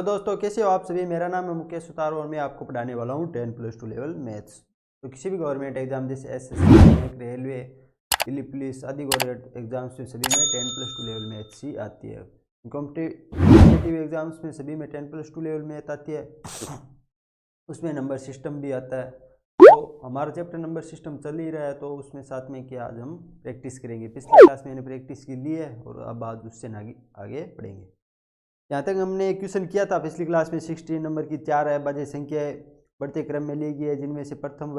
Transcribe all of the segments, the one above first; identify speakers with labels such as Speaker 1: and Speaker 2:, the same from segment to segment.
Speaker 1: दोस्तों, कैसे हो आप सभी। मेरा नाम है मुकेश सुतार और मैं आपको पढ़ाने वाला हूँ 10+2 लेवल मैथ्स। तो किसी भी गवर्नमेंट एग्जाम जैसे एसएससी, रेलवे, दिल्ली पुलिस आदि गवर्नमेंट एग्जाम्स में सभी में 10+2 लेवल मैथ्स ही आती है। कॉम्पिटिटिव एग्जाम्स में सभी में 10+2 लेवल मैथ आती है। उसमें नंबर सिस्टम भी आता है। तो हमारा चैप्टर नंबर सिस्टम चल ही रहा है, तो उसमें साथ में क्या आज हम प्रैक्टिस करेंगे। पिछली क्लास में मैंने प्रैक्टिस की ली है और अब आज उससे आगे बढ़ेंगे। यहाँ तक हमने क्वेश्चन किया था पिछली क्लास में। 16 नंबर की 4 अभाज्य संख्याएं बढ़ते क्रम में ली गई है, जिनमें से प्रथम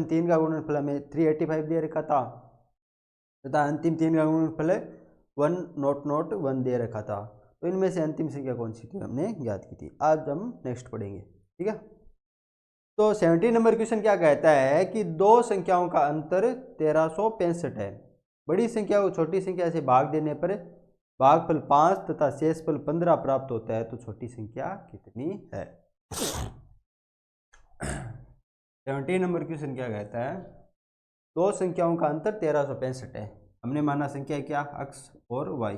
Speaker 1: 3 का गुणनफल हमें 385 दे रखा था तथा अंतिम 3 का गुणनफल 100 दे रखा था। तो इनमें से अंतिम संख्या कौन सी थी हमने ज्ञात की थी। आज हम नेक्स्ट पढ़ेंगे, ठीक है। तो 17 नंबर क्वेश्चन क्या कहता है कि दो संख्याओं का अंतर 1365 है। बड़ी संख्या को छोटी संख्या से भाग देने पर भागफल 5 तथा शेषफल 15 प्राप्त होता है, तो छोटी संख्या कितनी है। 17 नंबर क्वेश्चन क्या कहता है, दो संख्याओं का अंतर 1365 है। हमने माना संख्या क्या, x और y,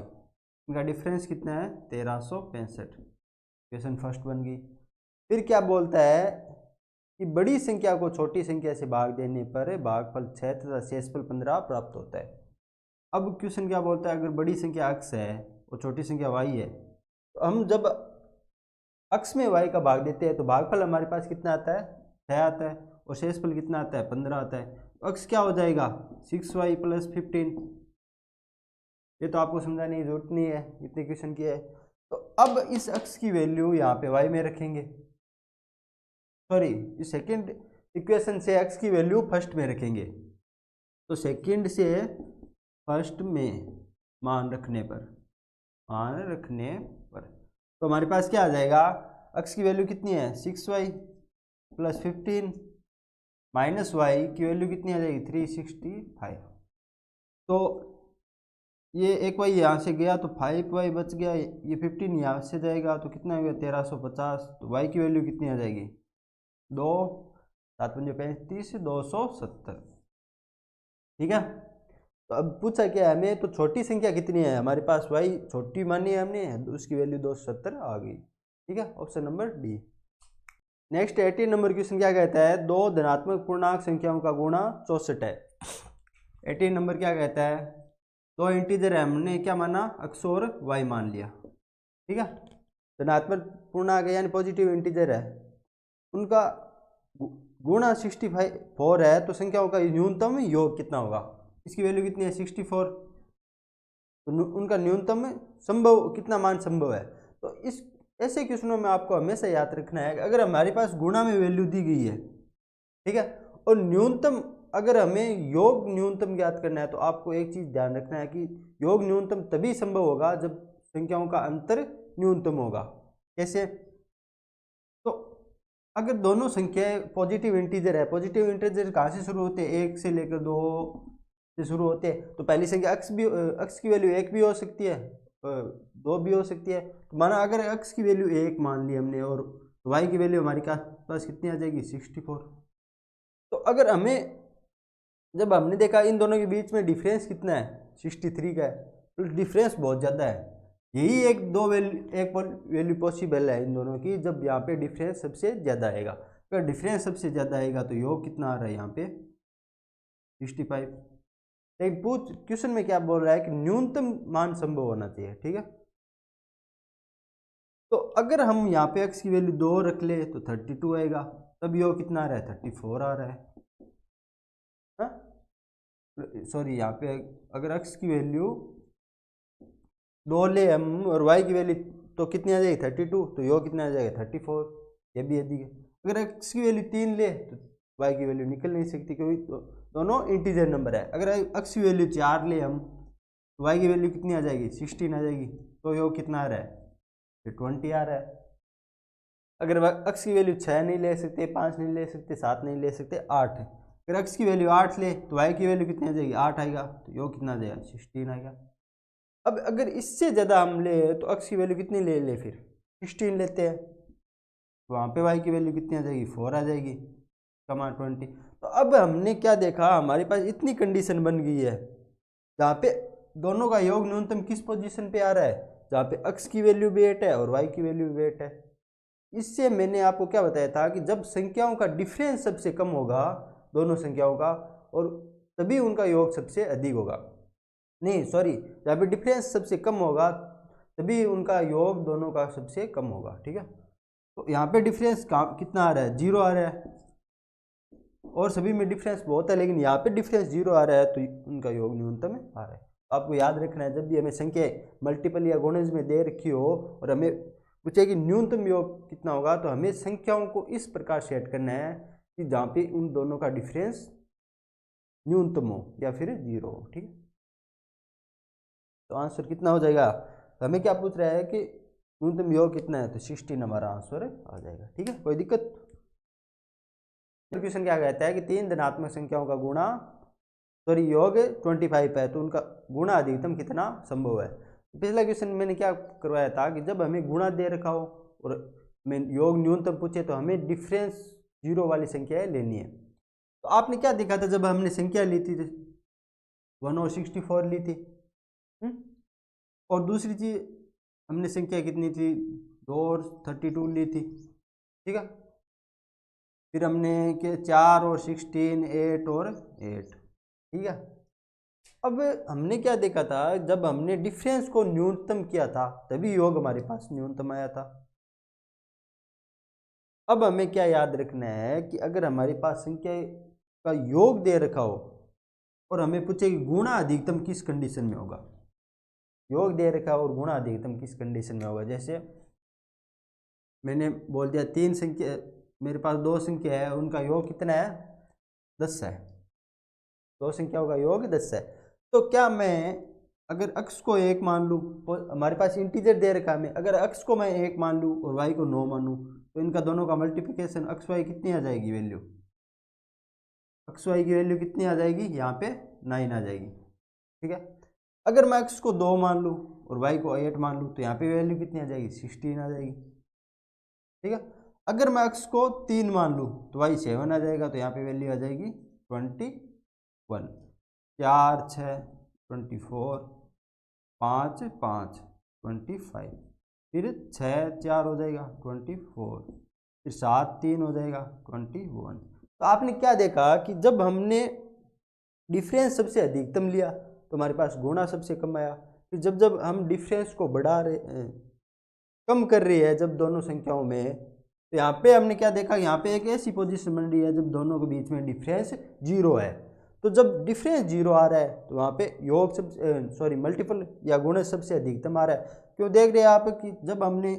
Speaker 1: इनका डिफरेंस कितना है 1365। क्वेश्चन फर्स्ट बन गई। फिर क्या बोलता है कि बड़ी संख्या को छोटी संख्या से भाग देने पर भागफल 6 तथा शेषफल 15 प्राप्त होता है। अब क्वेश्चन क्या बोलता है, अगर बड़ी संख्या x है और छोटी संख्या y है, तो हम जब x में y का भाग देते हैं तो भागफल हमारे पास कितना आता है 6 आता है और शेषफल कितना आता है 15 आता है। तो x क्या हो जाएगा 6y + 15। ये तो आपको समझाने की जरूरत नहीं है, इतने क्वेश्चन किए है। तो अब इस x की वैल्यू यहाँ पे y में रखेंगे, सॉरी इस सेकेंड इक्वेशन से x की वैल्यू फर्स्ट में रखेंगे। तो सेकेंड से फर्स्ट में मान रखने पर तो हमारे पास क्या आ जाएगा, x की वैल्यू कितनी है 6y + 15 माइनस y की वैल्यू कितनी आ जाएगी 365। तो ये एक y यहाँ से गया तो 5y बच गया, ये 15 यहाँ से जाएगा तो कितना हो गया 1350। तो y की वैल्यू कितनी आ जाएगी 2 7 5 35 270, ठीक है। तो अब पूछा क्या है हमें, तो छोटी संख्या कितनी है हमारे पास y छोटी मानी है हमने, उसकी वैल्यू 270 आ गई, ठीक है। Option number D. Next 18 number question क्या कहता है, दो धनात्मक पूर्णांक संख्याओं का गुणा 64 है। 18 नंबर क्या कहता है, दो इंटीजर है, हमने क्या माना x और y मान लिया, ठीक है। धनात्मक पूर्णांक यानी पॉजिटिव इंटीजर है, उनका गुणा 64 है, तो संख्याओं का न्यूनतम योग कितना होगा। इसकी वैल्यू कितनी है 64, तो उनका न्यूनतम संभव कितना मान संभव है। तो इस ऐसे क्वेश्चनों में आपको हमेशा याद रखना है, अगर हमारे पास गुणा में वैल्यू दी गई है, ठीक है, और न्यूनतम अगर हमें योग न्यूनतम ज्ञात करना है, तो आपको एक चीज ध्यान रखना है कि योग न्यूनतम तभी संभव होगा जब संख्याओं का अंतर न्यूनतम होगा। कैसे, तो अगर दोनों संख्याएं पॉजिटिव इंटीजर है, पॉजिटिव इंटीजर कहाँ से शुरू होते हैं 1 से लेकर 2 से शुरू होते हैं, तो पहली संख्या x की वैल्यू 1 भी हो सकती है 2 भी हो सकती है। तो माना अगर x की वैल्यू 1 मान ली हमने और y की वैल्यू हमारे पास कितनी आ जाएगी 64। तो अगर हमें जब हमने देखा इन दोनों के बीच में डिफरेंस कितना है 63 का है, तो डिफरेंस बहुत ज़्यादा है। यही एक वैल्यू पॉसिबल है इन दोनों की, जब यहाँ पे डिफरेंस सबसे ज़्यादा आएगा। अगर डिफरेंस सबसे ज़्यादा आएगा तो योग कितना आ रहा है यहाँ पे 65। एक क्वेश्चन में क्या बोल रहा है कि न्यूनतम मान संभव होना चाहिए, ठीक है। तो अगर हम यहाँ पे x की वैल्यू 2 रख ले तो 32 आएगा, तब योग कितना आ रहा है 34 आ रहा है, सॉरी यहाँ पे अगर x की वैल्यू 2 ले हम और y की वैल्यू तो कितनी आ जाएगी 32, तो योग कितना आ जाएगा 34, ये भी अधिक है। अगर x की वैल्यू 3 ले तो y की वैल्यू निकल नहीं सकती, क्योंकि दोनों इंटीजर नंबर है। अगर x की वैल्यू 4 ले हम तो y की वैल्यू कितनी आ जाएगी 16 आ जाएगी, तो योग कितना आ रहा है 20 आ रहा है। अगर x की वैल्यू 6 नहीं ले सकते, 5 नहीं ले सकते, 7 नहीं ले सकते, 8 है। अगर x की वैल्यू 8 ले तो y की वैल्यू कितनी आ जाएगी 8 आएगा, तो योग कितना आ जाएगा 16 आएगा। अब अगर इससे ज़्यादा हम ले तो x की वैल्यू कितनी ले फिर 16 लेते हैं, तो वहाँ पे y की वैल्यू कितनी आ जाएगी 4 आ जाएगी, कमा 20। तो अब हमने क्या देखा, हमारे पास इतनी कंडीशन बन गई है जहाँ पे दोनों का योग न्यूनतम किस पोजीशन पे आ रहा है जहाँ पे x की वैल्यू भी 8 है और y की वैल्यू भी 8 है। इससे मैंने आपको क्या बताया था कि जब संख्याओं का डिफरेंस सबसे कम होगा दोनों संख्याओं का, और तभी उनका योग सबसे अधिक होगा, नहीं सॉरी, जहाँ पे डिफरेंस सबसे कम होगा तभी उनका योग दोनों का सबसे कम होगा। ठीक है, तो यहाँ पे डिफरेंस कितना आ रहा है, 0 आ रहा है, और सभी में डिफरेंस बहुत है, लेकिन यहाँ पे डिफरेंस 0 आ रहा है तो उनका योग न्यूनतम आ रहा है। आपको याद रखना है, जब भी हमें संख्या मल्टीपल या गुणज में दे रखी हो और हमें पूछे कि न्यूनतम योग कितना होगा, तो हमें संख्याओं को इस प्रकार सेट करना है कि जहाँ पे उन दोनों का डिफरेंस न्यूनतम हो या फिर 0 हो। ठीक है, तो आंसर कितना हो जाएगा, हमें क्या पूछ रहा है कि न्यूनतम योग कितना है, तो 16 हमारा आंसर आ जाएगा। ठीक है, कोई दिक्कत। क्वेश्चन क्या कहता है कि तीन धनात्मक संख्याओं का गुणा सॉरी योग 25 है, तो उनका गुणा अधिकतम कितना संभव है। पिछला क्वेश्चन मैंने क्या करवाया था कि जब हमें गुणा दे रखा हो और मैं योग न्यूनतम पूछे तो हमें डिफरेंस 0 वाली संख्याएं लेनी है। तो आपने क्या देखा था, जब हमने संख्या ली थी 1 और 64 ली थी, और दूसरी चीज हमने संख्या कितनी थी 2 और 32 ली थी। ठीक है, फिर हमने के 4 और 16, 8 और 8। ठीक है, अब हमने क्या देखा था, जब हमने डिफरेंस को न्यूनतम किया था तभी योग हमारे पास न्यूनतम आया था। अब हमें क्या याद रखना है कि अगर हमारे पास संख्या का योग दे रखा हो और हमें पूछे कि गुणा अधिकतम किस कंडीशन में होगा, योग दे रखा और गुणा अधिकतम किस कंडीशन में होगा, जैसे मैंने बोल दिया तीन संख्या, मेरे पास दो संख्या है, उनका योग कितना है 10 है, दो संख्याओं का योग 10 है। तो क्या मैं अगर x को 1 मान लूँ, हमारे पास इंटीजर दे रखा है, मैं अगर x को मैं 1 मान लूँ और y को 9 मानूँ, तो इनका दोनों का मल्टीप्लिकेशन x y कितनी आ जाएगी वैल्यू, x y की वैल्यू कितनी आ जाएगी, यहाँ पे 9 आ जाएगी। ठीक है, अगर मैं x को 2 मान लूँ और y को 8 मान लूँ, तो यहाँ पे वैल्यू कितनी आ जाएगी, 16 आ जाएगी। ठीक है, अगर मैं x को 3 मान लूँ तो y 7 आ जाएगा, तो यहाँ पे वैल्यू आ जाएगी 21। 4 6 24, 5 5 25, फिर 6 4 हो जाएगा 24, फिर 7 3 हो जाएगा 21। तो आपने क्या देखा कि जब हमने डिफरेंस सबसे अधिकतम लिया तो हमारे पास गुणा सबसे कम आया, फिर जब जब हम डिफरेंस को बढ़ा रहे कम कर रही है जब दोनों संख्याओं में, तो यहाँ पे हमने क्या देखा, यहाँ पे एक ऐसी पोजीशन बन रही है जब दोनों के बीच में डिफरेंस 0 है। तो जब डिफरेंस 0 आ रहा है तो वहाँ पे योग सब मल्टीपल या गुणज सबसे अधिकतम आ रहा है। क्यों देख रहे हैं आप कि जब हमने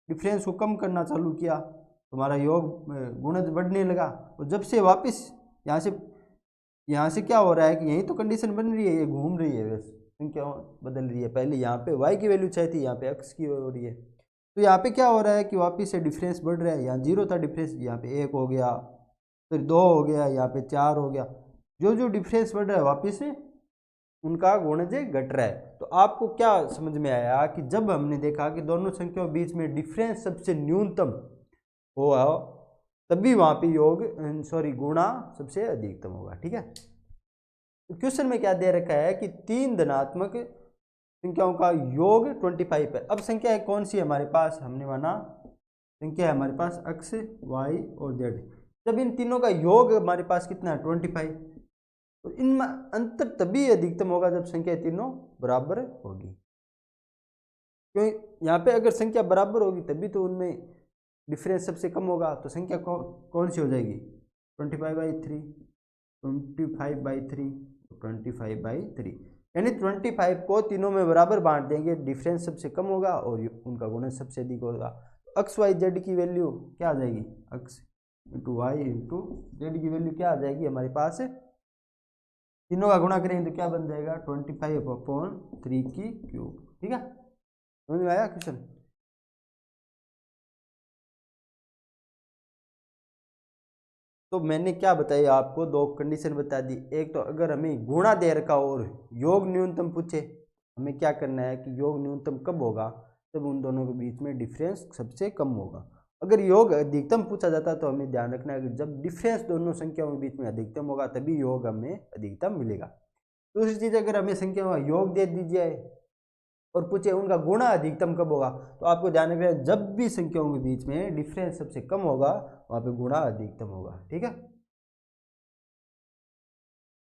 Speaker 1: डिफरेंस को कम करना चालू किया तो हमारा योग गुणज बढ़ने लगा, और जब से वापस यहाँ से क्या हो रहा है कि यही तो कंडीशन बन रही है, ये घूम रही है, बस संख्या बदल रही है, पहले यहाँ पे y की वैल्यू चाहिए थी, यहाँ पे x की हो रही है। तो यहाँ पे क्या हो रहा है कि वापस से डिफरेंस बढ़ रहा है, यहाँ 0 था डिफरेंस, यहाँ पे 1 हो गया, फिर 2 हो गया, यहाँ पे 4 हो गया, जो जो डिफरेंस बढ़ रहा है वापस से उनका गुणज घट रहा है। तो आपको क्या समझ में आया कि जब हमने देखा कि दोनों संख्याओं बीच में डिफरेंस सबसे न्यूनतम हुआ तभी वहाँ पे योग गुणा सबसे अधिकतम होगा। ठीक है, तो क्वेश्चन में क्या दे रखा है कि तीन धनात्मक संख्याओं का योग 25 है। अब संख्या है कौन सी है हमारे पास, हमने माना संख्या है हमारे पास x y और z, जब इन तीनों का योग हमारे पास कितना है 25, तो इनमें अंतर तभी अधिकतम होगा जब संख्या तीनों बराबर होगी। क्यों, यहाँ पे अगर संख्या बराबर होगी तभी तो उनमें डिफरेंस सबसे कम होगा, तो संख्या कौन सी हो जाएगी 25/3, 25/3, 25/3, यानी 25 को तीनों में बराबर बांट देंगे, डिफरेंस सबसे कम होगा और उनका गुणज सबसे अधिक होगा। एक्स वाई जेड की वैल्यू क्या आ जाएगी, X into Y into Z की वैल्यू क्या आ जाएगी हमारे पास, तीनों का गुणा करेंगे तो क्या बन जाएगा 25/3 की क्यूब। ठीक है, समझ में आया क्वेश्चन। तो मैंने क्या बताया आपको, दो कंडीशन बता दी, एक तो अगर हमें गुणा दे रखा और योग न्यूनतम पूछे, हमें क्या करना है कि योग न्यूनतम कब होगा, जब उन दोनों के बीच में डिफरेंस सबसे कम होगा। अगर योग अधिकतम पूछा जाता तो हमें ध्यान रखना है कि जब डिफरेंस दोनों संख्याओं के बीच में अधिकतम होगा तभी योग हमें अधिकतम मिलेगा। दूसरी चीज़, अगर हमें संख्याओं का योग दे दीजिए और पूछे उनका गुणा अधिकतम कब होगा, तो आपको ध्यान रखना है जब भी संख्याओं के बीच में डिफरेंस सबसे कम होगा वहाँ पे गुणा अधिकतम होगा। ठीक है।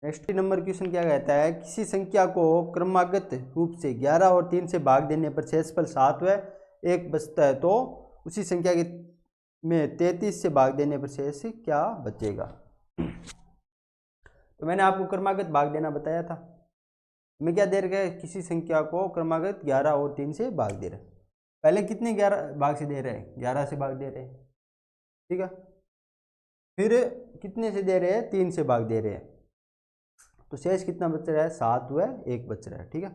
Speaker 1: नेक्स्ट नंबर क्वेश्चन क्या कहता है, किसी संख्या को क्रमागत रूप से 11 और 3 से भाग देने पर शेषफल 7 व 1 बचता है, तो उसी संख्या के में 33 से भाग देने पर शेष क्या बचेगा। तो मैंने आपको क्रमागत भाग देना बताया था। मैं क्या दे रहा है, किसी संख्या को क्रमागत 11 और 3 से भाग दे रहे हैं। पहले कितने 11 भाग से दे रहे हैं, 11 से भाग दे रहे हैं। ठीक है। फिर कितने से दे रहे हैं, 3 से भाग दे रहे हैं, तो शेष कितना बच रहा है, 7 व 1 बच रहा है। ठीक है।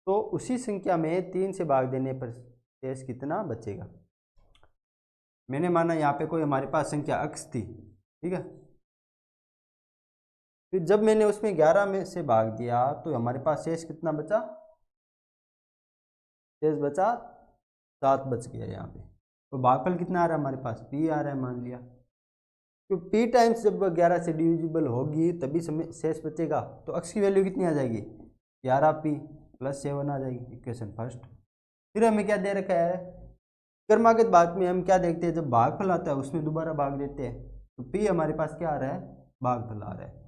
Speaker 1: तो उसी संख्या में 3 से भाग देने पर शेष कितना बचेगा। मैंने माना यहाँ पे कोई हमारे पास संख्या अक्ष थी। ठीक है। फिर जब मैंने उसमें 11 में से भाग दिया तो हमारे पास शेष कितना बचा, शेष बचा 7 बच गया यहाँ पे। तो भागफल कितना आ रहा है हमारे पास, p आ रहा है मान लिया। तो p टाइम्स जब 11 से डिविजिबल होगी तभी शेष बचेगा, तो अक्ष की वैल्यू कितनी आ जाएगी, 11p + 7 आ जाएगी, इक्वेशन फर्स्ट। फिर हमें क्या दे रखा है, क्रमागत भाग में हम क्या देखते हैं, जब भागफल आता है उसमें दोबारा भाग देते हैं, तो p हमारे पास क्या आ रहा है, भागफल आ रहा है।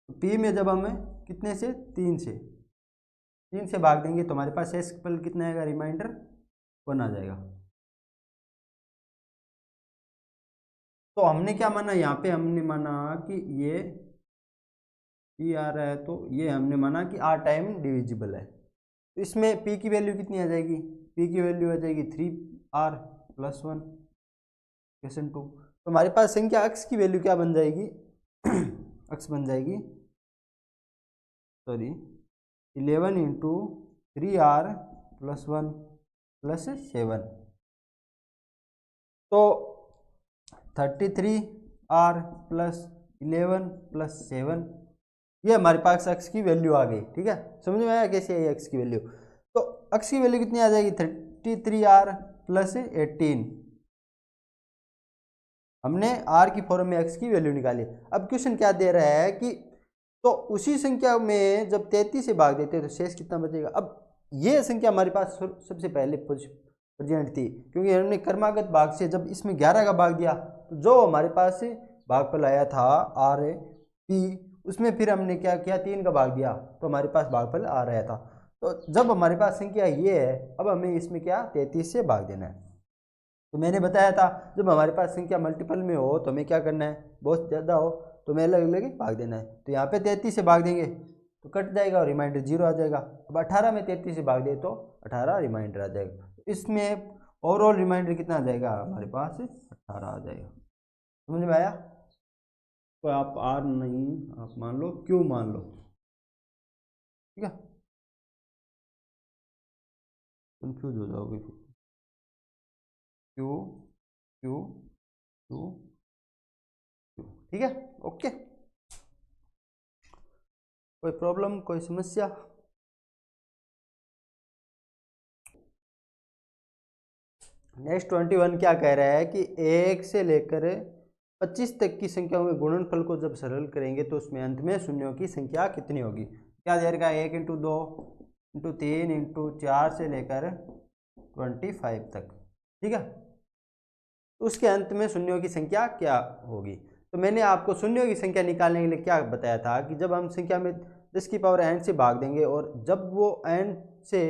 Speaker 1: तो p में जब हमें कितने से, 3 से भाग देंगे तो हमारे पास शेषफल कितना आएगा, रिमाइंडर 1 आ जाएगा। तो हमने क्या माना, यहाँ पे हमने माना कि ये p आ रहा है, तो ये हमने माना कि r टाइम डिविजिबल है। तो इसमें p की वैल्यू कितनी आ जाएगी, p की वैल्यू आ जाएगी 3r + 1 इक्वेशन 2। तो हमारे पास संख्या अक्ष की वैल्यू क्या बन जाएगी, अक्ष बन जाएगी 11 × 3r + 1 + 7, तो 33r + 11 + 7, ये हमारे पास अक्ष की वैल्यू आ गई। ठीक है। समझ में आया कैसे है अक्ष की वैल्यू। तो अक्ष की वैल्यू कितनी आ जाएगी, 33r + 18। हमने r की फॉर्म में x की वैल्यू निकाली। अब क्वेश्चन क्या दे रहा है कि तो उसी संख्या में जब 33 से भाग देते हैं तो शेष कितना बचेगा। अब ये संख्या हमारे पास सबसे पहले प्रेजेंट थी, क्योंकि हमने क्रमागत भाग से जब इसमें 11 का भाग दिया तो जो हमारे पास भागफल आया था r p, उसमें फिर हमने क्या किया, 3 का भाग दिया तो हमारे पास भागफल आ रहा था। तो जब हमारे पास संख्या ये है, अब हमें इसमें क्या 33 से भाग देना है। तो मैंने बताया था जब हमारे पास संख्या मल्टीपल में हो तो हमें क्या करना है, बहुत ज़्यादा हो तो हमें अलग अलग भाग देना है। तो यहाँ पे 33 से भाग देंगे तो कट जाएगा और रिमाइंडर 0 आ जाएगा। अब 18 में 33 से भाग दे तो 18 रिमाइंडर आ जाएगा। तो इसमें ओवरऑल रिमाइंडर कितना आ जाएगा, हमारे पास 18 आ जाएगा। समझ में आया। तो आप आर नहीं, आप मान लो क्यू मान लो। ठीक है। कंफ्यूज हो जाओगे फिर, क्यू क्यू क्यू क्यू। ठीक है। ओके, कोई प्रॉब्लम, कोई समस्या। नेक्स्ट 21 क्या कह रहा है कि 1 से लेकर 25 तक की संख्याओं के गुणनफल को जब सरल करेंगे तो उसमें अंत में शून्यों की संख्या कितनी होगी। क्या दे रखा है, 1 × 2 × 3 × 4 से लेकर 25 तक। ठीक है। तो उसके अंत में शून्यों की संख्या क्या होगी। तो मैंने आपको शून्यों की संख्या निकालने के लिए क्या बताया था कि जब हम संख्या में 10 की पावर n से भाग देंगे और जब वो n से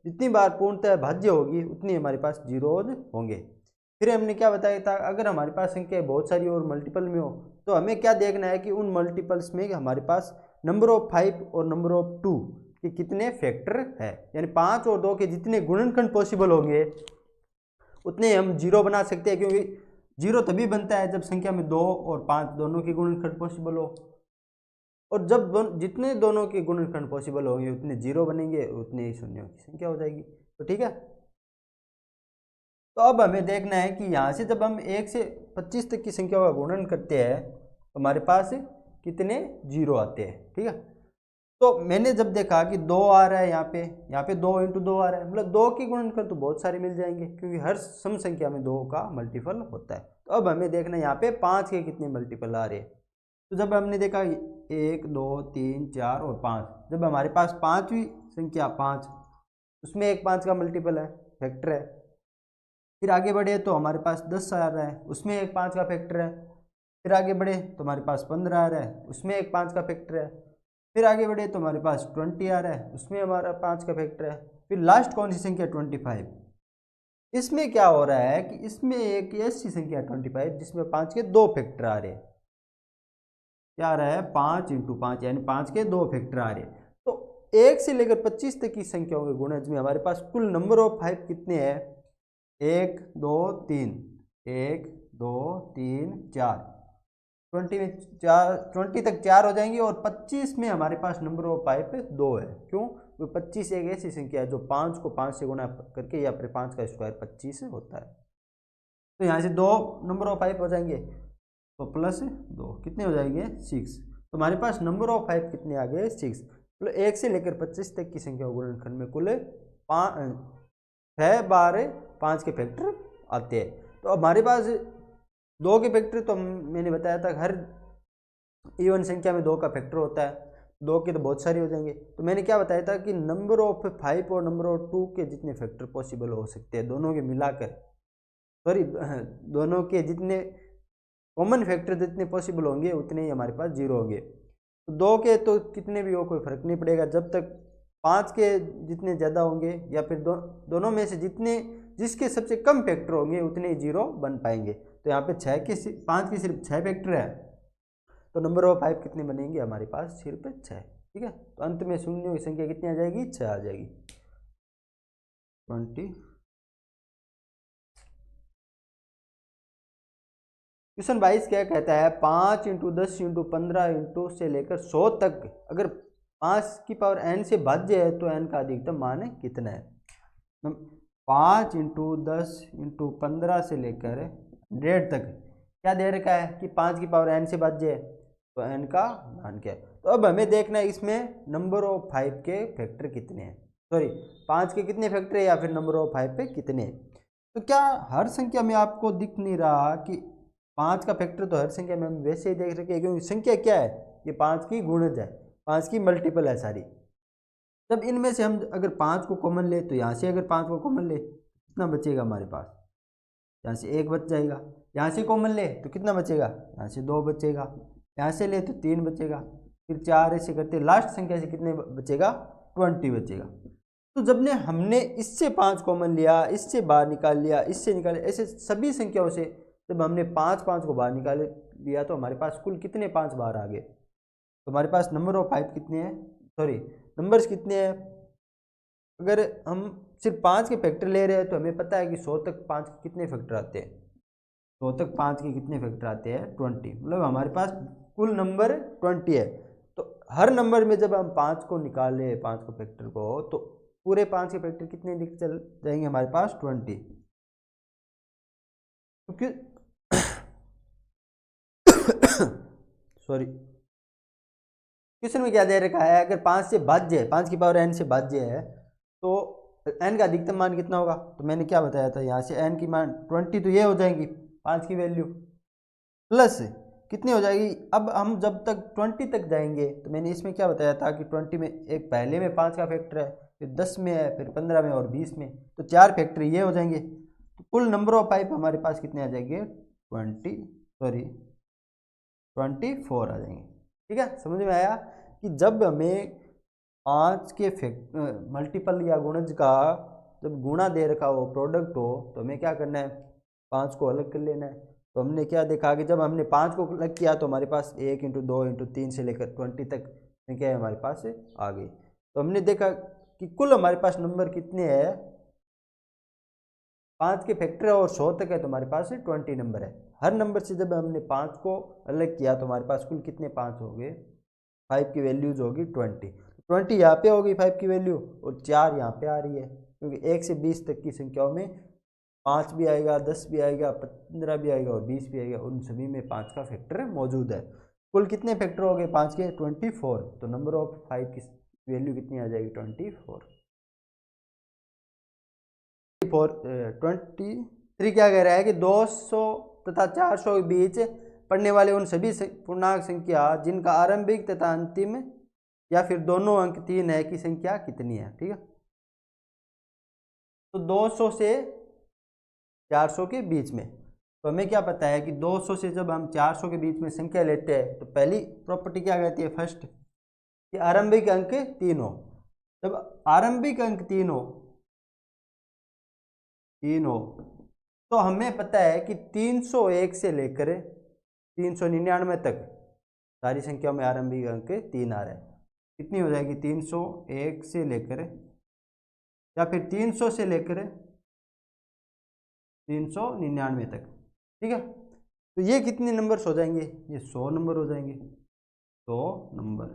Speaker 1: जितनी बार पूर्णतः भाज्य होगी उतनी हमारे पास जीरोज होंगे। फिर हमने क्या बताया था, अगर हमारे पास संख्या बहुत सारी और मल्टीपल में हो तो हमें क्या देखना है कि उन मल्टीपल्स में हमारे पास नंबर ऑफ 5 और नंबर ऑफ 2 के कितने फैक्टर है, यानी 5 और 2 के जितने गुणनखंड पॉसिबल होंगे उतने हम जीरो बना सकते हैं, क्योंकि जीरो तभी बनता है जब संख्या में 2 और 5 दोनों के गुणनखंड पॉसिबल हो, और जब जितने दोनों के गुणनखंड पॉसिबल होंगे उतने जीरो बनेंगे, उतने ही शून्यों की संख्या हो जाएगी। तो ठीक है। तो अब हमें देखना है कि यहाँ से जब हम 1 से 25 तक की संख्या का गुणन करते हैं तो हमारे पास कितने जीरो आते हैं। ठीक है। तो मैंने जब देखा कि 2 आ रहा है, यहाँ पे 2 × 2 आ रहा है, मतलब 2 के गुणनखंड तो बहुत सारे मिल जाएंगे क्योंकि हर सम संख्या में 2 का मल्टीपल होता है। तो अब हमें देखना है यहाँ पे 5 के कितने मल्टीपल आ रहे हैं। तो जब हमने देखा 1 2 3 4 और 5, जब हमारे पास पांचवी संख्या 5, उसमें एक 5 का मल्टीपल है, फैक्टर है। फिर आगे बढ़े तो हमारे पास 10 आ रहा है, उसमें एक 5 का फैक्टर है। फिर आगे बढ़े तो हमारे पास 15 आ रहा है, उसमें एक 5 का फैक्टर है। फिर आगे बढ़े तो हमारे पास 20 आ रहा है, उसमें हमारा 5 का फैक्टर है। फिर लास्ट कौन सी संख्या 25। इसमें क्या हो रहा है कि इसमें एक ऐसी संख्या 25 जिसमें 5 के 2 फैक्टर आ रहे हैं। क्या आ रहा है 5 × 5 यानी 5 के 2 फैक्टर आ रहे हैं। तो 1 से लेकर 25 तक की संख्याओं के गुणज में हमारे पास कुल नंबर ऑफ 5 कितने हैं? 1 2 3, 1 2 3 4, 20 में 4, 20 तक 4 हो जाएंगे और 25 में हमारे पास नंबर ऑफ 5 2 है। क्यों? वो 25 एक ऐसी संख्या है जो 5 को 5 से गुणा करके या फिर 5 का स्क्वायर 25 होता है। तो यहाँ से 2 नंबर ऑफ 5 हो जाएंगे, तो प्लस 2 कितने हो जाएंगे 6। तो हमारे पास नंबर ऑफ 5 कितने आ गए 6। मतलब 1 से लेकर 25 तक की संख्या गुणनखंड में कुल 6 बार 5 के फैक्टर आते हैं। तो अब हमारे पास 2 के फैक्टर तो मैंने बताया था हर इवन संख्या में 2 का फैक्टर होता है, 2 के तो बहुत सारी हो जाएंगे। तो मैंने क्या बताया था कि नंबर ऑफ 5 और नंबर ऑफ 2 के जितने फैक्टर पॉसिबल हो सकते हैं दोनों के मिलाकर, सॉरी दोनों के जितने कॉमन फैक्टर जितने पॉसिबल होंगे उतने ही हमारे पास 0 होंगे। तो 2 के तो कितने भी हो कोई फर्क नहीं पड़ेगा, जब तक 5 के जितने ज़्यादा होंगे या फिर दोनों में से जिसके सबसे कम फैक्टर होंगे उतने ही 0 बन पाएंगे। तो यहाँ पे 5 के सिर्फ 6 फैक्टर है, तो नंबर ऑफ 5 कितने बनेंगे हमारे पास सिर्फ 6। ठीक है, तो अंत में शून्यों की संख्या कितनी आ जाएगी 6 आ जाएगी। 20। क्वेश्चन 22 क्या कहता है 5 × 10 × 15 से लेकर 100 तक अगर 5 की पावर n से भाज्य है तो n का अधिकतम मान कितना है? 5 × 10 × 15 से लेकर 100 तक क्या दे रखा है कि 5 की पावर n से भाज्य है, तो n का मान क्या है। तो अब हमें देखना है इसमें नंबर ऑफ 5 के फैक्टर कितने हैं, सॉरी 5 के कितने फैक्टर है या फिर नंबर ऑफ 5 पे कितने हैं। तो क्या हर संख्या में आपको दिख नहीं रहा कि 5 का फैक्टर तो हर संख्या में हम वैसे ही देख रखे हैं, क्योंकि संख्या क्या है ये 5 की गुणज है, 5 की मल्टीपल है सारी। जब इनमें से हम अगर 5 को कॉमन ले तो यहाँ से अगर 5 को कॉमन ले कितना बचेगा हमारे पास, यहाँ से 1 बच जाएगा। यहाँ से कॉमन ले तो कितना बचेगा, यहाँ से 2 बचेगा। यहाँ से ले तो 3 बचेगा, फिर 4 ऐसे करते लास्ट संख्या से कितने बचेगा 20 बचेगा। तो जब ने हमने इससे 5 कॉमन लिया, इससे बाहर निकाल लिया, इससे निकाले, ऐसे सभी संख्याओं से जब हमने 5 को बाहर निकाल लिया तो हमारे पास कुल कितने 5 बाहर आ गए। तो हमारे पास नंबर ऑफ 5 कितने हैं, सॉरी नंबर्स कितने हैं। अगर हम सिर्फ 5 के फैक्टर ले रहे हैं तो हमें पता है कि 100 तक 5 के कितने फैक्टर आते हैं, 100 तक 5 के कितने फैक्टर आते हैं 20। मतलब हमारे पास कुल नंबर 20 है। तो हर नंबर में जब हम 5 को निकाले 5 को फैक्टर को, तो पूरे 5 के फैक्टर कितने दिख चल जाएंगे हमारे पास 20। क्योंकि सॉरी क्वेश्चन में क्या दे रखा है अगर 5 से भाज्य है, 5 की पावर n से भाज्य है तो n का अधिकतम मान कितना होगा। तो मैंने क्या बताया था यहाँ से n की मान 20, तो ये हो जाएंगी 5 की वैल्यू प्लस कितनी हो जाएगी। अब हम जब तक 20 तक जाएंगे तो मैंने इसमें क्या बताया था कि 20 में एक पहले में 5 का फैक्टर है, फिर 10 में है, फिर 15 में और 20 में, तो 4 फैक्टर ये हो जाएंगे। तो कुल नंबर ऑफ 5 हमारे पास कितने आ जाएंगे 24 आ जाएंगे। ठीक है, समझ में आया कि जब हमें 5 के मल्टीपल या गुणज का जब गुणा दे रखा हो प्रोडक्ट हो तो हमें क्या करना है 5 को अलग कर लेना है। तो हमने क्या देखा कि जब हमने 5 को अलग किया तो हमारे पास 1 × 2 × 3 से लेकर 20 तक क्या है हमारे पास आ गई। तो हमने देखा कि कुल हमारे पास नंबर कितने हैं 5 के फैक्टर और 100 तक है तो हमारे पास 20 नंबर है। हर नंबर से जब हमने 5 को अलग किया तो हमारे पास कुल कितने 5 हो गए, 5 की वैल्यूज होगी 20 यहाँ पे होगी 5 की वैल्यू और 4 यहाँ पे आ रही है, क्योंकि 1 से 20 तक की संख्याओं में 5 भी आएगा, 10 भी आएगा, 15 भी आएगा और 20 भी आएगा, उन सभी में 5 का फैक्टर मौजूद है। कुल कितने फैक्टर हो गए 5 के 24। तो नंबर ऑफ 5 की वैल्यू कितनी आ जाएगी 24। 23 क्या कह रहा है कि 200 तथा 400 के बीच पढ़ने वाले उन सभी पूर्णांक संख्या जिनका आरंभिक तथा अंतिम या फिर दोनों अंक 3 है की संख्या कितनी है। ठीक है, तो 200 से 400 के बीच में, तो हमें क्या पता है कि 200 से जब हम 400 के बीच में संख्या लेते हैं तो पहली प्रॉपर्टी क्या कहती है, फर्स्ट, कि आरंभिक अंक 3 हो। जब आरंभिक अंक 3 हो तो हमें पता है कि 301 से लेकर 399 तक सारी संख्याओं में आरंभिक अंक 3 आ रहा है। कितनी हो जाएगी, 301 से लेकर या फिर 300 से लेकर 399 तक। ठीक है, तो ये कितने नंबर्स हो जाएंगे, ये 100 नंबर हो जाएंगे, 100 नंबर।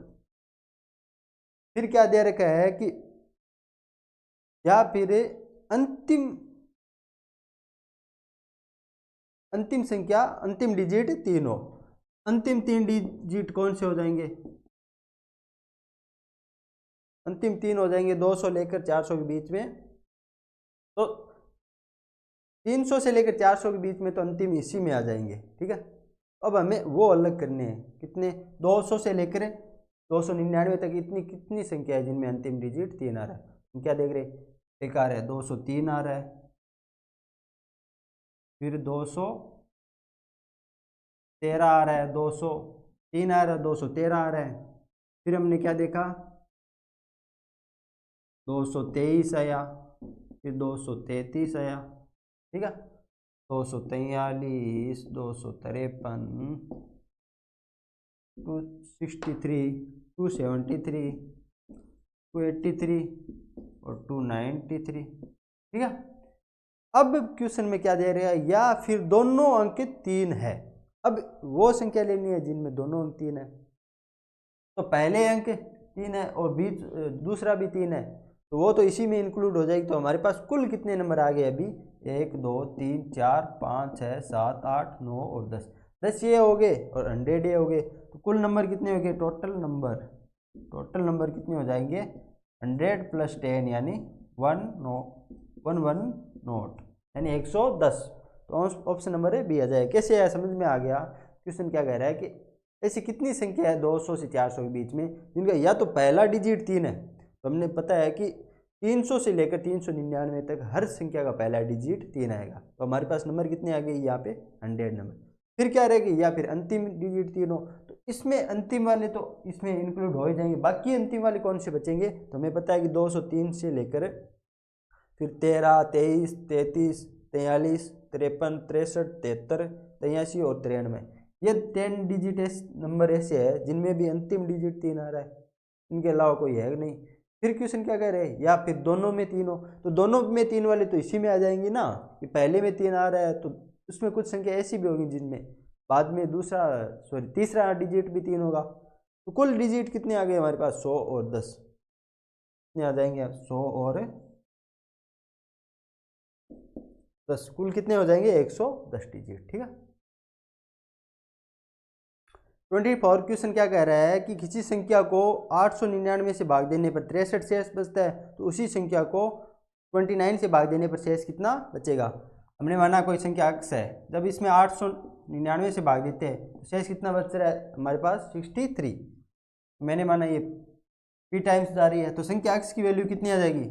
Speaker 1: फिर क्या दे रखा है कि या फिर अंतिम संख्या, अंतिम डिजिट 3 हो। अंतिम 3 डिजिट कौन से हो जाएंगे, अंतिम 3 हो जाएंगे 200 लेकर 400 के बीच में। तो 300 से लेकर 400 के बीच में तो अंतिम इसी में आ जाएंगे। ठीक है, अब हमें वो अलग करने हैं, कितने, 200 से लेकर 299 तक इतनी कितनी संख्या है जिनमें अंतिम डिजिट 3 आ रहा है। हम क्या देख रहे हैं, एक आ रहा है 203 आ रहा है, फिर 213 आ रहा है, 203 आ रहा है, 213 आ रहा है, फिर हमने क्या देखा 223 आया, फिर 233 आया। ठीक है, 243, 253, 263, 273, 283 और 293। ठीक है, अब क्वेश्चन में क्या दे रहा है, या फिर दोनों अंक 3 है। अब वो संख्या लेनी है जिनमें दोनों अंक 3 है। तो पहले अंक 3 है और बीच दूसरा भी 3 है, तो वो तो इसी में इंक्लूड हो जाएगी। तो हमारे पास कुल कितने नंबर आ गए अभी, 1 2 3 4 5 6 7 8 9 और 10, 10 ये हो गए और 100 ये हो गए। तो कुल नंबर कितने हो गए, टोटल नंबर कितने हो जाएंगे, 100 + 10 यानी 110 यानी 110। तो ऑप्शन नंबर बी आ जाएगा। कैसे आया, समझ में आ गया। क्वेश्चन क्या कह रहा है कि ऐसी कितनी संख्या है 200 से 400 के बीच में जिनका या तो पहला डिजिट 3 है, तो हमने पता है कि 300 से लेकर 399 तक हर संख्या का पहला डिजिट 3 आएगा। तो हमारे पास नंबर कितने आ गए यहाँ पे, 100 नंबर। फिर क्या रहेगी, या फिर अंतिम डिजिट 3 हो, तो इसमें अंतिम वाले तो इसमें इंक्लूड हो ही जाएंगे। बाकी अंतिम वाले कौन से बचेंगे, तो हमें पता है कि 203 से लेकर फिर 13 23 33 43 53 63 73 83 और 93, ये 10 डिजिट नंबर ऐसे है जिनमें भी अंतिम डिजिट 3 आ रहा है, इनके अलावा कोई है नहीं। फिर क्वेश्चन क्या कह रहे हैं, या फिर दोनों में 3 हो, तो दोनों में 3 वाले तो इसी में आ जाएंगी ना, कि पहले में 3 आ रहा है तो उसमें कुछ संख्या ऐसी भी होगी जिनमें बाद में तीसरा डिजिट भी 3 होगा। तो कुल डिजिट कितने आ गए हमारे पास, 100 और 10, कितने आ जाएंगे, 100 और 10, कुल कितने हो जाएंगे, 110 डिजिट। ठीक है, 24 क्वेश्चन क्या कह रहा है कि किसी संख्या को 899 से भाग देने पर 63 शेष बचता है, तो उसी संख्या को 29 से भाग देने पर शेष कितना बचेगा। हमने माना कोई संख्या अक्स है, जब इसमें 899 से भाग देते हैं तो शेष कितना बच रहा है हमारे पास, 63। मैंने माना ये p टाइम्स जा रही है, तो संख्या अक्स की वैल्यू कितनी आ जाएगी,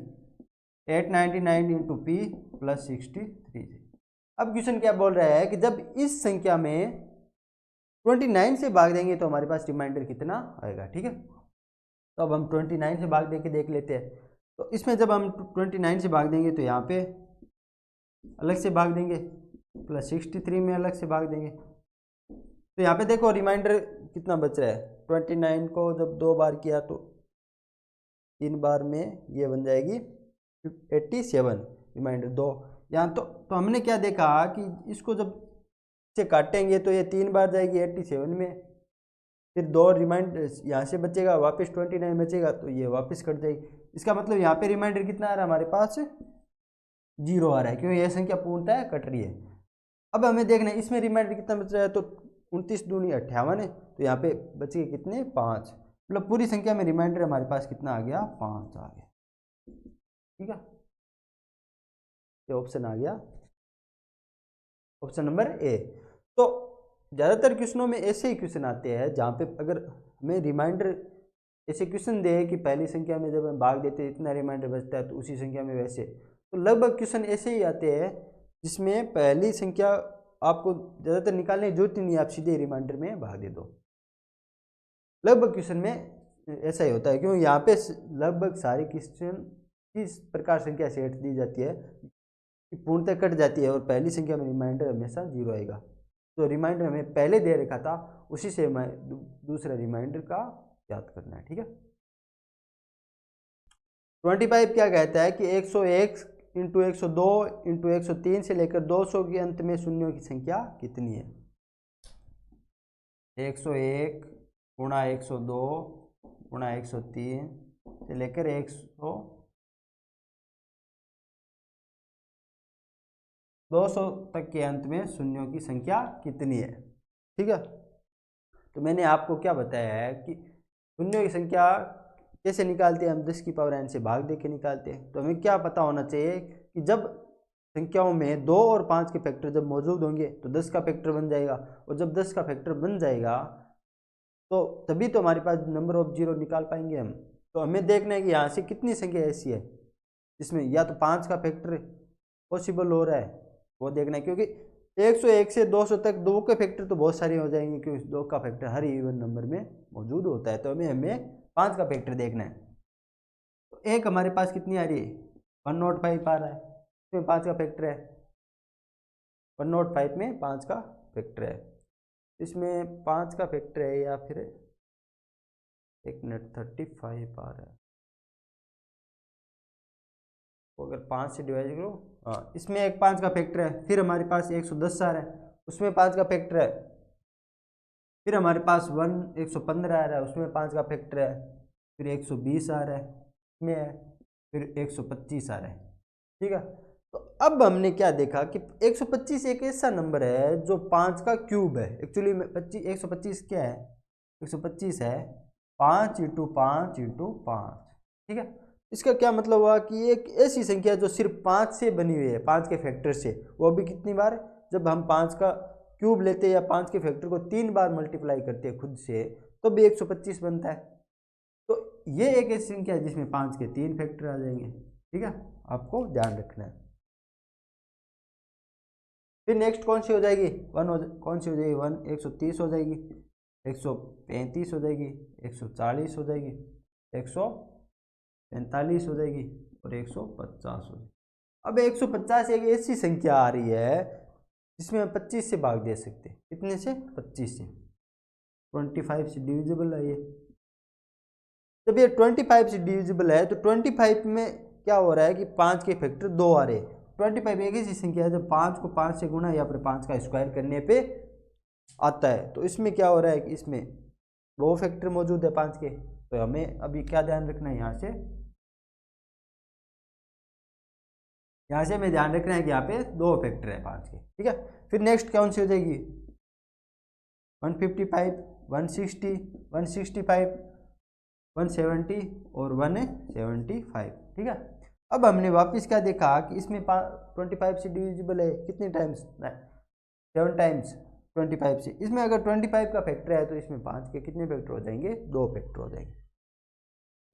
Speaker 1: 899 इंटू पी प्लस 63। अब क्वेश्चन क्या बोल रहा है कि जब इस संख्या में 29 से भाग देंगे तो हमारे पास रिमाइंडर कितना आएगा। ठीक है, तो अब हम 29 से भाग दे के देख लेते हैं। तो इसमें जब हम 29 से भाग देंगे तो यहाँ पे अलग से भाग देंगे, प्लस 63 में अलग से भाग देंगे, तो यहाँ पे देखो रिमाइंडर कितना बच रहा है। 29 को जब 2 बार किया तो 3 बार में ये बन जाएगी 87, रिमाइंडर 2 यहाँ। तो हमने क्या देखा कि इसको जब से काटेंगे तो ये 3 बार जाएगी 87 में, फिर 2 रिमाइंडर यहाँ से बचेगा, वापस 29 बचेगा, तो ये वापस कट जाएगी। इसका मतलब यहाँ पे रिमाइंडर कितना आ रहा है हमारे पास, 0 आ रहा है, क्योंकि यह संख्या पूर्णतः कट रही है। अब हमें देखना है इसमें रिमाइंडर कितना बच रहा है, तो 29 दूनी 58 है, तो यहाँ पे बच गए कितने, 5। मतलब पूरी संख्या में रिमाइंडर हमारे पास कितना आ गया, 5 आ गया। ठीक है, ये ऑप्शन आ गया, ऑप्शन नंबर ए। तो ज़्यादातर क्वेश्चनों में ऐसे ही क्वेश्चन आते हैं जहाँ पे अगर हमें रिमाइंडर ऐसे क्वेश्चन दे कि पहली संख्या में जब हम भाग देते हैं इतना रिमाइंडर बचता है, तो उसी संख्या में वैसे, तो लगभग क्वेश्चन ऐसे ही आते हैं जिसमें पहली संख्या आपको ज़्यादातर निकालने की जरूरत ही नहीं है, आप सीधे रिमाइंडर में भाग दे दो। लगभग क्वेश्चन में ऐसा ही होता है, क्योंकि यहाँ पे लगभग सारे क्वेश्चन इस प्रकार संख्या सेट दी जाती है कि पूर्णतः कट जाती है और पहली संख्या में रिमाइंडर हमेशा 0 आएगा। तो रिमाइंडर हमें पहले दे रखा था, उसी से दूसरा रिमाइंडर का याद करना है। ठीक है, 25 क्या कहता है कि 101 इंटू 102 इंटू 103 से लेकर 200 के अंत में शून्यों की संख्या कितनी है। 101 गुणा 102 गुणा 103 से लेकर 200 तक के अंत में शून्यों की संख्या कितनी है। ठीक है, तो मैंने आपको क्या बताया है कि शून्यों की संख्या कैसे निकालते हैं, हम 10 की पावर n से भाग दे के निकालते हैं। तो हमें क्या पता होना चाहिए कि जब संख्याओं में 2 और 5 के फैक्टर जब मौजूद होंगे तो 10 का फैक्टर बन जाएगा, और जब 10 का फैक्टर बन जाएगा तो तभी तो हमारे पास नंबर ऑफ जीरो निकाल पाएंगे हम। तो हमें देखना है कि यहाँ से कितनी संख्या ऐसी है जिसमें या तो 5 का फैक्टर पॉसिबल हो रहा है, वो देखना है, क्योंकि 101 से 200 तक 2 के फैक्टर तो बहुत सारे हो जाएंगे, क्योंकि 2 का फैक्टर हर इवन नंबर में मौजूद होता है। तो हमें 5 का फैक्टर देखना है। तो एक हमारे पास कितनी आ रही है, 105 आ रहा है, इसमें 5 का फैक्टर है, 105 में 5 का फैक्टर है, इसमें 5 का फैक्टर है, या फिर 1 मिनट 35 आ रहा है, तो अगर 5 से डिवाइड करो, हाँ इसमें एक 5 का फैक्टर है। फिर हमारे पास 110 आ रहा है, उसमें 5 का फैक्टर है। फिर हमारे पास 115 आ रहा है, उसमें 5 का फैक्टर है। फिर 120 आ रहा है, इसमें है। फिर 125 आ रहा है। ठीक है, तो अब हमने क्या देखा कि 125 एक ऐसा नंबर है जो 5 का क्यूब है। एक्चुअली में 125 क्या है, 125 है 5 इंटू 5 इंटू 5। ठीक है, इसका क्या मतलब हुआ कि एक ऐसी संख्या जो सिर्फ 5 से बनी हुई है, 5 के फैक्टर से, वो भी कितनी बार, जब हम 5 का क्यूब लेते हैं या 5 के फैक्टर को 3 बार मल्टीप्लाई करते हैं खुद से, तो भी 125 बनता है। तो ये एक ऐसी संख्या है जिसमें 5 के 3 फैक्टर आ जाएंगे। ठीक है, आपको ध्यान रखना है। फिर नेक्स्ट कौन सी हो जाएगी, कौन सी हो जाएगी, 130 हो जाएगी, 135 हो जाएगी, 140 हो जाएगी, 145 हो जाएगी और 150 हो जाएगी। अब 150 एक ऐसी संख्या आ रही है जिसमें हम 25 से भाग दे सकते हैं। कितने से, 25 से। 25 से डिविजिबल है ये। जब ये 25 से डिविजिबल है तो 25 में क्या हो रहा है कि 5 के फैक्टर 2 आ रहे हैं। 25 एक ऐसी संख्या है जब 5 को 5 से गुणा या फिर 5 का स्क्वायर करने पे आता है। तो इसमें क्या हो रहा है कि इसमें 2 फैक्टर मौजूद है 5 के। तो हमें अभी क्या ध्यान रखना है, यहाँ से हमें ध्यान रखना है कि यहाँ पे 2 फैक्टर है 5 के। ठीक है, फिर नेक्स्ट कौन सी हो जाएगी, 155, 160, 165, 170 और 175। ठीक है, अब हमने वापस क्या देखा कि इसमें 25 से डिविजिबल है कितने टाइम्स, 7 टाइम्स 25 से। इसमें अगर 25 का फैक्टर है तो इसमें 5 के कितने फैक्टर हो जाएंगे, 2 फैक्टर हो जाएंगे।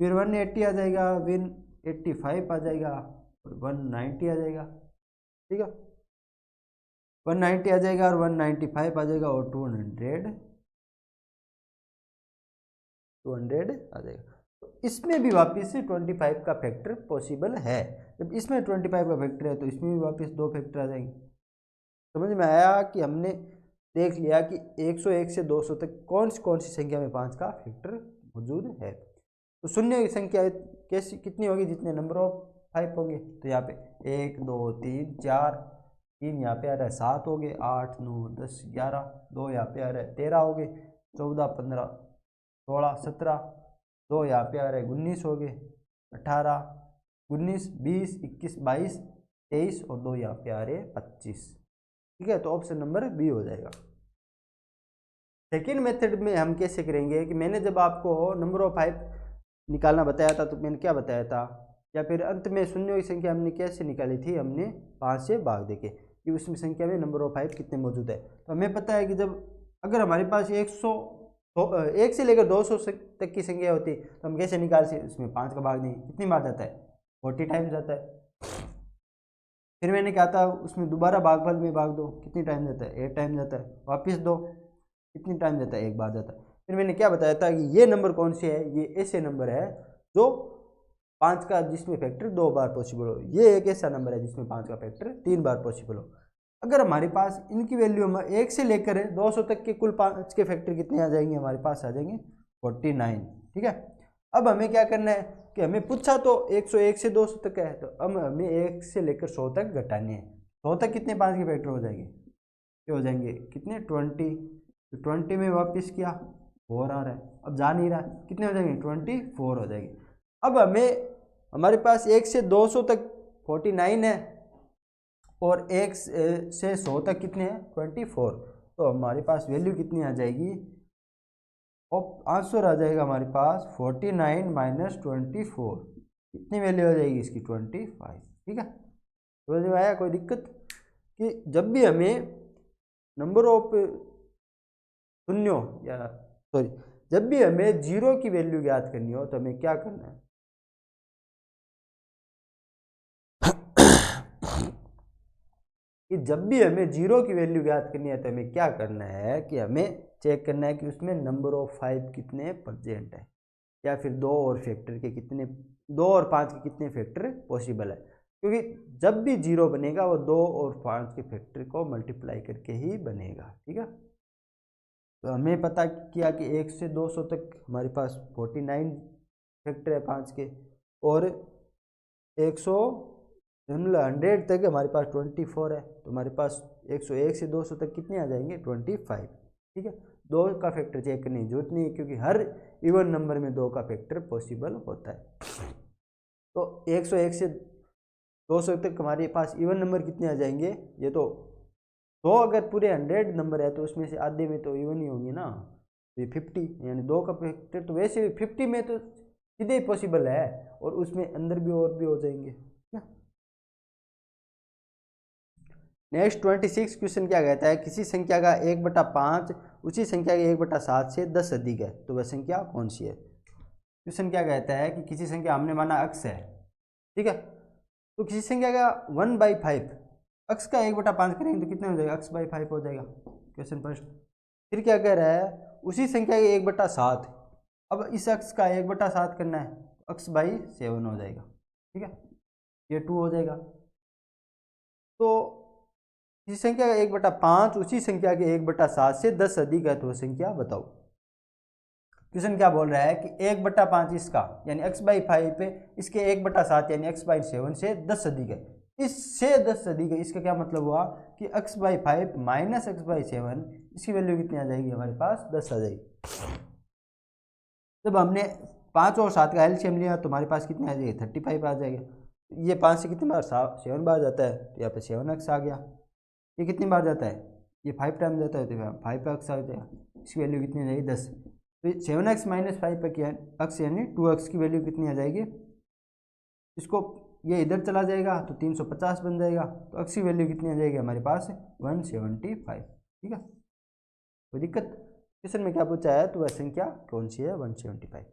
Speaker 1: फिर 180 आ जाएगा, 185 आ जाएगा और 190 आ जाएगा। ठीक है, 190 आ जाएगा और 195 आ जाएगा और 200 आ जाएगा। तो इसमें भी वापस से 25 का फैक्टर पॉसिबल है। जब इसमें 25 का फैक्टर है तो इसमें भी वापस 2 फैक्टर आ जाएंगे। समझ में आया कि हमने देख लिया कि 101 से 200 तक कौन सी संख्या में 5 का फैक्टर मौजूद है। तो शून्य की संख्या कैसी कितनी होगी, जितने नंबर ऑफ 5 होंगे। तो यहाँ पे 1 2 3 4, 3 यहाँ पे आ रहा है, 7 हो गए, 8 9 10 11, 2 यहाँ पे आ रहा है, 13 हो गए, 14 15 16 17, 2 यहाँ पे आ रहा है, 19 हो गए, 18 19 20 21 22 23 और 2 यहाँ पे आ रहे हैं 25। ठीक है, तो ऑप्शन नंबर बी हो जाएगा। सेकेंड मेथड में हम कैसे करेंगे कि मैंने जब आपको नंबर ऑफ 5 निकालना बताया था तो मैंने क्या बताया था, या फिर अंत में शून्यों की संख्या हमने कैसे निकाली थी, हमने 5 से भाग देके कि उसमें संख्या में नंबर ऑफ 5 कितने मौजूद है। तो हमें पता है कि जब अगर हमारे पास 100 तो 1 से लेकर 200 तक की संख्या होती तो हम कैसे निकाल सकते, इसमें 5 का भाग नहीं, कितनी बार जाता है 40 टाइम्स जाता है। फिर मैंने कहा था उसमें दोबारा भागफल में भाग दो, कितनी टाइम जाता है 8 टाइम जाता है, वापस दो, कितनी टाइम जाता है 1 बार जाता है। फिर मैंने क्या बताया था कि ये नंबर कौन से है, ये ऐसे नंबर है जो 5 का जिसमें फैक्टर 2 बार पॉसिबल हो, ये एक ऐसा नंबर है जिसमें 5 का फैक्टर 3 बार पॉसिबल हो। अगर हमारे पास इनकी वैल्यू हम 1 से लेकर 200 तक के कुल 5 के फैक्टर कितने आ जाएंगे, हमारे पास आ जाएंगे 49। ठीक है, अब हमें क्या करना है कि हमें पूछा तो 101 से 200 तक है, तो अब हमें 1 से लेकर 100 तक घटाने हैं। 100 तक कितने 5 के फैक्टर हो जाएंगे, ये हो जाएंगे कितने 20, तो 20 में वापस किया 4 आ रहा है, अब जा नहीं रहा, कितने हो जाएंगे 24 हो जाएंगे। अब हमें हमारे पास 1 से 200 तक 49 है और 1 से 100 तक कितने हैं 24, तो हमारे पास वैल्यू कितनी आ जाएगी, और आंसर आ जाएगा हमारे पास 49 माइनस 24, कितनी वैल्यू आ जाएगी इसकी 25। ठीक है, समझ में आया, कोई दिक्कत कि जब भी हमें नंबर ऑफ शून्यों या सॉरी जब भी हमें जीरो की वैल्यू ज्ञात करनी हो तो हमें क्या करना है कि जब भी हमें जीरो की वैल्यू ज्ञात करनी है तो हमें क्या करना है कि हमें चेक करना है कि उसमें नंबर ऑफ 5 कितने प्रेजेंट है, या फिर 2 और फैक्टर के कितने, 2 और 5 के कितने फैक्टर पॉसिबल है, क्योंकि जब भी जीरो बनेगा वो 2 और 5 के फैक्टर को मल्टीप्लाई करके ही बनेगा। ठीक है, तो हमें पता किया कि 1 से 200 तक हमारे पास 49 फैक्टर है 5 के, और 100 तक हमारे पास 24 है, तो हमारे पास 101 से 200 तक कितने आ जाएंगे 25। ठीक है, 2 का फैक्टर चेक करने की जरूरत नहीं है क्योंकि हर इवन नंबर में 2 का फैक्टर पॉसिबल होता है। तो 101 से 200 तक हमारे पास इवन नंबर कितने आ जाएंगे, ये तो 100 अगर पूरे 100 नंबर है तो उसमें से आधे में तो इवन ही होंगे ना, ये 50 यानी 2 का फैक्टर तो वैसे भी 50 में तो सीधे ही पॉसिबल है, और उसमें अंदर भी और भी हो जाएंगे। नेक्स्ट 26 क्वेश्चन क्या कहता है, किसी संख्या का 1/5 उसी संख्या के 1/7 से 10 अधिक है तो वह संख्या कौन सी है। क्वेश्चन क्या कहता है कि किसी संख्या हमने माना अक्स है, ठीक है, तो किसी संख्या का 1/5 अक्स का 1/5 करेंगे तो कितना हो जाएगा, अक्स बाई 5 हो जाएगा क्वेश्चन फर्स्ट। फिर क्या कह रहा है उसी संख्या के 1/7, अब इस अक्स का 1/7 करना है, अक्स बाई 7 हो जाएगा। ठीक है, ये 2 हो जाएगा। तो इस संख्या का 1/5 उसी संख्या के 1/7 से 10 अधिक है तो वह संख्या बताओ। क्वेश्चन क्या बोल रहा है कि 1/5 इसका यानी x बाई 5 पे इसके 1/7 यानी x बाई 7 से 10 अधिक है, इससे 10 अधिक है, इसका क्या मतलब हुआ कि x by 5 minus x by 7 इसकी वैल्यू कितनी आ जाएगी, हमारे पास 10 आ जाएगी। जब हमने 5 और 7 का एलसीएम लिया तो हमारे पास कितने आ जाएगी 35 आ जाएगा। ये 5 से कितनी बार 7 बार जाता है तो यहाँ पे 7x आ गया, ये कितनी बार जाता है, ये 5 टाइम जाता है तो 5x आ जाएगा, इसकी वैल्यू कितनी आ जाएगी 10। तो 7x माइनस 5 पर क्या x यानी 2x की वैल्यू कितनी आ जाएगी, इसको ये इधर चला जाएगा तो 350 बन जाएगा, तो x की वैल्यू कितनी आ जाएगी हमारे पास 175। ठीक है, कोई दिक्कत, क्वेश्चन में क्या पूछा है तो वह संख्या कौन सी है 175।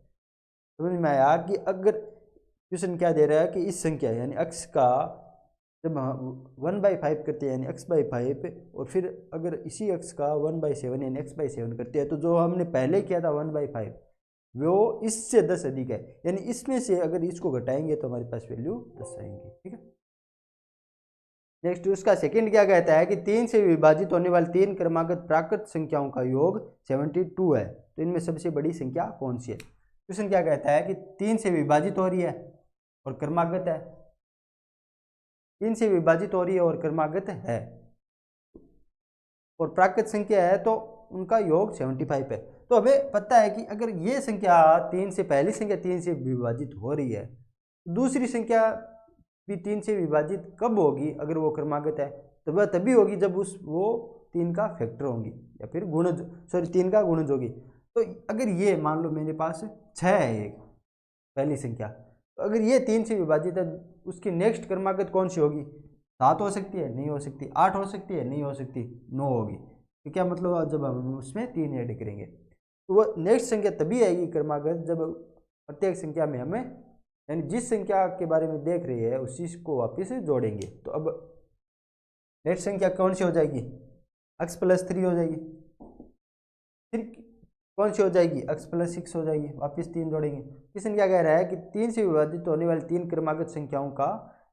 Speaker 1: समझ में आया कि अगर क्वेश्चन क्या दे रहा है कि इस संख्या यानी x का जब 1/5 करते हैं यानी x बाई 5 और फिर अगर इसी x का 1/7 यानी x बाई 7 करते हैं तो जो हमने पहले किया था 1/5 वो इससे 10 अधिक है, यानी इसमें से अगर इसको घटाएंगे तो हमारे पास वैल्यू 10 आएंगी। ठीक है, नेक्स्ट उसका सेकंड क्या कहता है कि 3 से विभाजित होने वाली 3 क्रमागत प्राकृत संख्याओं का योग 72 है तो इनमें सबसे बड़ी संख्या कौन सी है। क्वेश्चन क्या कहता है कि 3 से विभाजित हो रही है और क्रमागत है, 3 से विभाजित हो रही है और क्रमागत है और प्राकृत संख्या है तो उनका योग 75 है। तो हमें पता है कि अगर ये संख्या 3 से पहली संख्या 3 से विभाजित हो रही है, दूसरी संख्या भी 3 से विभाजित कब होगी, अगर वो क्रमागत है तो वह तभी होगी जब वो 3 का फैक्टर होंगी या फिर गुणज 3 का गुणज होगी। तो अगर ये मान लो मेरे पास 6 है एक पहली संख्या, तो अगर ये 3 से विभाजित है उसकी नेक्स्ट क्रमागत कौन सी होगी, 7 हो सकती है नहीं हो सकती, 8 हो सकती है नहीं हो सकती, 9 होगी। तो क्या मतलब जब हम उसमें 3 ऐड करेंगे तो वो नेक्स्ट संख्या तभी आएगी क्रमागत जब प्रत्येक संख्या में हमें यानी जिस संख्या के बारे में देख रही है उसी को वापस जोड़ेंगे। तो अब नेक्स्ट संख्या कौन सी हो जाएगी, x + 3 हो जाएगी। फिर कौन सी हो जाएगी, x + 6 हो जाएगी, वापस 3 जोड़ेंगे। इस संख्या कह रहा है कि 3 से विभाजित होने वाली 3 क्रमागत संख्याओं का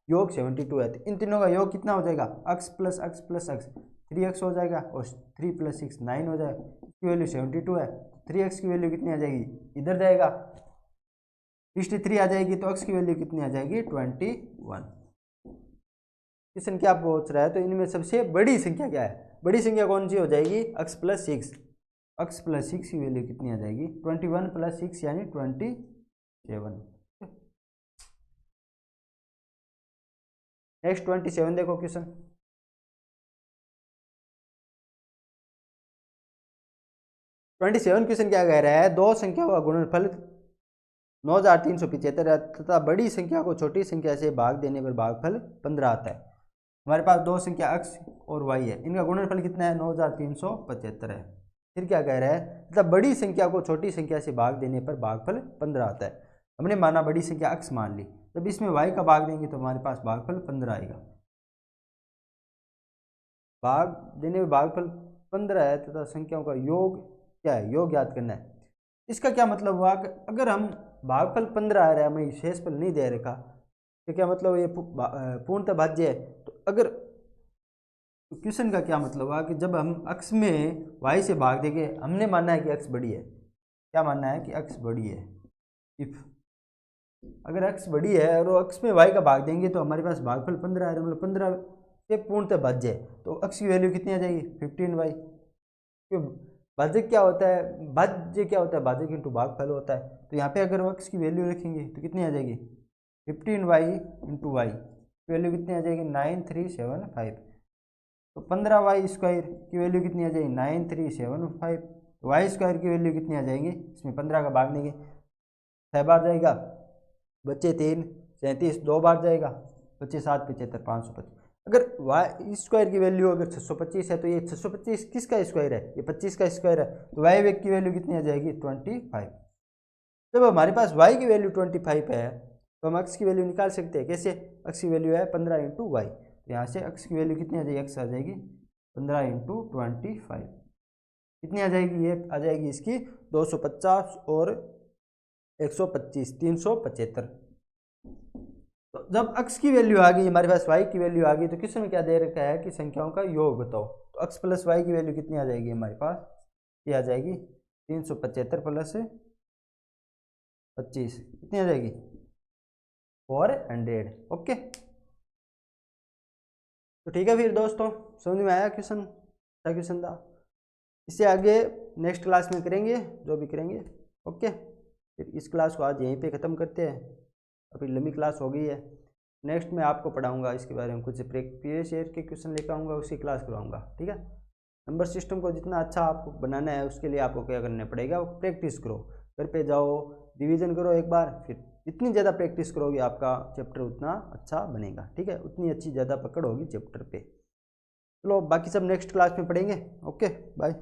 Speaker 1: योग 72 है। तो इन तीनों का योग कितना हो जाएगा, x + x + x 3x हो जाएगा और 3 + 6 9 हो जाएगा। इसकी वैल्यू 72 है। 3x की वैल्यू कितनी आ जाएगी, इधर जाएगा 63 आ जाएगी। तो x की वैल्यू कितनी आ जाएगी 21। इस संख्या पूछ रहा है तो इनमें सबसे बड़ी संख्या क्या है, बड़ी संख्या कौन सी हो जाएगी, x + 6। x + 6 की वैल्यू कितनी आ जाएगी 21 + 6 यानी 27। नेक्स्ट 27 देखो क्वेश्चन। क्वेश्चन क्या कह रहा है, दो संख्याओं का गुणनफल 9375 है तथा बड़ी संख्या को छोटी संख्या से भाग देने पर भागफल 15 आता है। हमारे पास दो संख्या x और y है, इनका गुणनफल कितना है 9375 है। फिर क्या कह रहा है, तथा बड़ी संख्या को छोटी संख्या से भाग देने पर भागफल 15 आता है। हमने माना बड़ी संख्या x मान ली, जब इसमें y का भाग देंगे तो हमारे पास भागफल 15 आएगा। भाग देने में भागफल 15 है तथा संख्याओं का योग क्या है, योग याद करना है। इसका क्या मतलब हुआ कि अगर हम भागफल 15 आ रहा है, हमें शेषफल नहीं दे रखा, तो क्या मतलब ये पूर्णतः भाज्य है। तो अगर क्वेश्चन का क्या मतलब हुआ कि जब हम x में y से भाग देंगे, हमने मानना है कि x बड़ी है, क्या मानना है कि x बड़ी है। इफ अगर x बड़ी है और x में y का भाग देंगे तो हमारे पास भागफल 15 है, मतलब 15 से पूर्णतः भाज्य है। तो x की वैल्यू कितनी आ जाएगी 15y। भाज्य क्या होता है, भाज्य क्या होता है, भाज्य इंटू भागफल होता है। तो यहाँ पे अगर x की वैल्यू रखेंगे तो कितनी आ जाएगी 15y इंटू वाई की वैल्यू कितनी आ जाएगी 9375। तो 15y² की वैल्यू कितनी आ जाएगी 9375। y² की वैल्यू कितनी आ जाएगी, इसमें 15 का भाग देंगे 6 बार जाएगा, बच्चे 3 37 2 बार जाएगा, बच्चे 7 75 525। अगर y² की वैल्यू अगर 625 है तो ये 625 किसका स्क्वायर है, ये 25 का स्क्वायर है। तो y की वैल्यू कितनी आ जाएगी 25। जब हमारे पास y की वैल्यू 25 है तो हम x की वैल्यू निकाल सकते हैं। कैसे, x की वैल्यू है 15 इंटू वाई, तो यहाँ से x की वैल्यू कितनी आ जाएगी, x आ जाएगी 15 इंटू 25 कितनी आ जाएगी, ये आ जाएगी इसकी 250 और 125 375। तो जब x की वैल्यू आ गई, हमारे पास y की वैल्यू आ गई, तो क्वेश्चन में क्या दे रखा है कि संख्याओं का योग बताओ। तो x + y की वैल्यू कितनी आ जाएगी हमारे पास, ये आ जाएगी 375 + 25 कितनी आ जाएगी 400। ओके, तो ठीक है फिर दोस्तों, समझ में आया क्वेश्चन, क्या क्वेश्चन था। इससे आगे नेक्स्ट क्लास में करेंगे जो भी करेंगे। ओके, फिर इस क्लास को आज यहीं पे ख़त्म करते हैं, अभी लंबी क्लास हो गई है। नेक्स्ट में आपको पढ़ाऊंगा इसके बारे में, कुछ प्रीवियस ईयर के क्वेश्चन लेकर आऊँगा, उसकी क्लास करवाऊँगा। ठीक है, नंबर सिस्टम को जितना अच्छा आपको बनाना है उसके लिए आपको क्या करना पड़ेगा, वो प्रैक्टिस करो, घर पे जाओ रिवीजन करो एक बार, फिर जितनी ज़्यादा प्रैक्टिस करोगे आपका चैप्टर उतना अच्छा बनेगा। ठीक है, उतनी अच्छी ज़्यादा पकड़ होगी चैप्टर पे। चलो बाकी सब नेक्स्ट क्लास में पढ़ेंगे। Okay, bye.